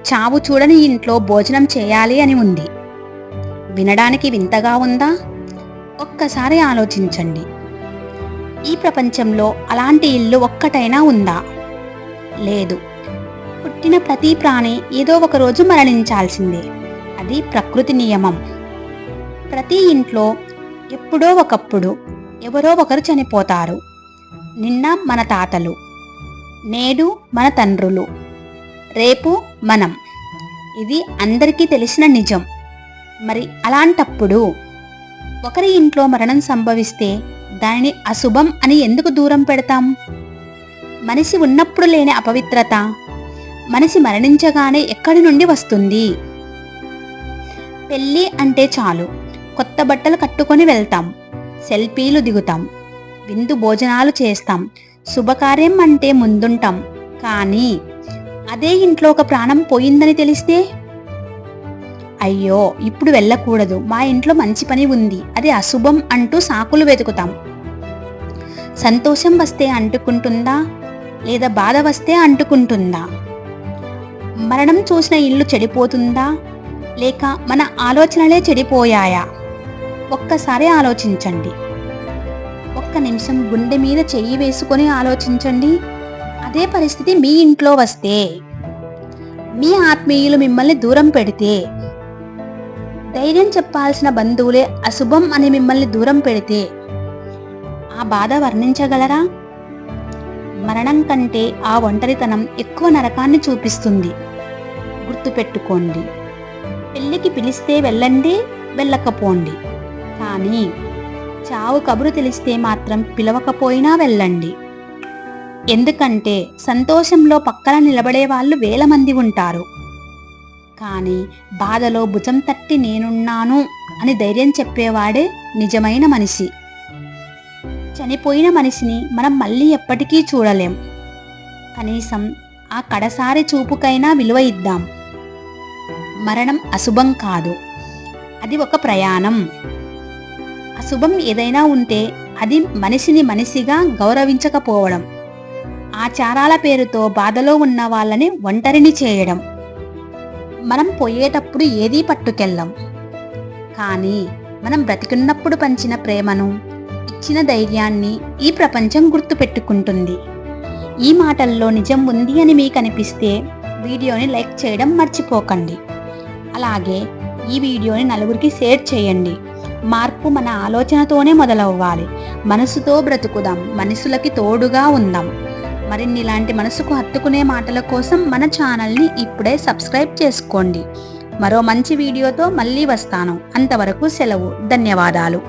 చావు చూడని ఇంట్లో భోజనం చేయాలి అని ఉంది. వినడానికి వింతగా ఉందా? ఒక్కసారి ఆలోచించండి. ఈ ప్రపంచంలో అలాంటి ఇల్లు ఒక్కటైనా ఉందా? లేదు. పుట్టిన ప్రతి ప్రాణి ఏదో ఒక రోజు మరణించాల్సిందే. అది ప్రకృతి నియమం. ప్రతి ఇంట్లో ఎప్పుడో ఒకప్పుడు ఎవరో ఒకరు చనిపోతారు. నిన్న మన తాతలు, నేడు మన తండ్రులు, రేపు మనం. ఇది అందరికీ తెలిసిన నిజం. మరి అలాంటప్పుడు ఒకరి ఇంట్లో మరణం సంభవిస్తే దానిని అశుభం అని ఎందుకు దూరం పెడతాం? మనిషి ఉన్నప్పుడు లేని అపవిత్రత మనిషి మరణించగానే ఎక్కడి నుండి వస్తుంది? పెళ్ళి అంటే చాలు కొత్త బట్టలు కట్టుకొని వెళ్తాం, సెల్ఫీలు దిగుతాం, విందు భోజనాలు చేస్తాం, శుభకార్యం అంటే ముందుంటాం. కానీ అదే ఇంట్లో ఒక ప్రాణం పోయిందని తెలిస్తే, అయ్యో ఇప్పుడు వెళ్ళకూడదు, మా ఇంట్లో మంచి పని ఉంది, అది అశుభం అంటూ సాకులు వెతుకుతాం. సంతోషం వస్తే అంటుకుంటుందా, లేదా బాధ వస్తే అంటుకుంటుందా? మరణం చూసిన ఇల్లు చెడిపోతుందా, లేక మన ఆలోచనలే చెడిపోయాయా? ఒక్కసారి ఆలోచించండి. ఒక్క నిమిషం గుండె మీద చెయ్యి వేసుకొని ఆలోచించండి. అదే పరిస్థితి మీ ఇంట్లో వస్తే, మీ ఆత్మీయులు మిమ్మల్ని దూరం పెడితే, ధైర్యం చెప్పాల్సిన బంధువులే అశుభం అని మిమ్మల్ని దూరం పెడితే, ఆ బాధ వర్ణించగలరా? మరణం కంటే ఆ ఒంటరితనం ఎక్కువ నరకాన్ని చూపిస్తుంది. గుర్తుపెట్టుకోండి. పెళ్ళికి పిలిస్తే వెళ్ళండి, వెళ్ళకపోండి. కానీ చావు కబురు తెలిస్తే మాత్రం పిలవకపోయినా వెళ్ళండి. ఎందుకంటే సంతోషంలో పక్కన నిలబడే వాళ్ళు వేల మంది ఉంటారు. కానీ బాధలో భుజం తట్టి నేనున్నాను అని ధైర్యం చెప్పేవాడే నిజమైన మనిషి. చనిపోయిన మనిషిని మనం మళ్ళీ ఎప్పటికీ చూడలేం. కనీసం ఆ కడసారి చూపుకైనా విలువ ఇద్దాం. మరణం అశుభం కాదు, అది ఒక ప్రయాణం. అశుభం ఏదైనా ఉంటే అది మనిషిని మనిషిగా గౌరవించకపోవడం, ఆచారాల పేరుతో బాధలో ఉన్న వాళ్ళని ఒంటరిని చేయడం. మనం పోయేటప్పుడు ఏదీ పట్టుకెళ్ళం, కానీ మనం బ్రతికున్నప్పుడు పంచిన ప్రేమను, ఇచ్చిన ధైర్యాన్ని ఈ ప్రపంచం గుర్తుపెట్టుకుంటుంది. ఈ మాటల్లో నిజం ఉంది అని మీకు అనిపిస్తే వీడియోని లైక్ చేయడం మర్చిపోకండి. అలాగే ఈ వీడియోని నలుగురికి షేర్ చేయండి. మార్పు మన ఆలోచనతోనే మొదలవ్వాలి. మనసుతో బ్రతుకుదాం, మనుషులకి తోడుగా ఉందాం. మరిన్ని ఇలాంటి మనసుకు హత్తుకునే మాటల కోసం మన ఛానల్ని ఇప్పుడే సబ్స్క్రైబ్ చేసుకోండి. మరో మంచి వీడియోతో మళ్ళీ వస్తాను. అంతవరకు సెలవు. ధన్యవాదాలు.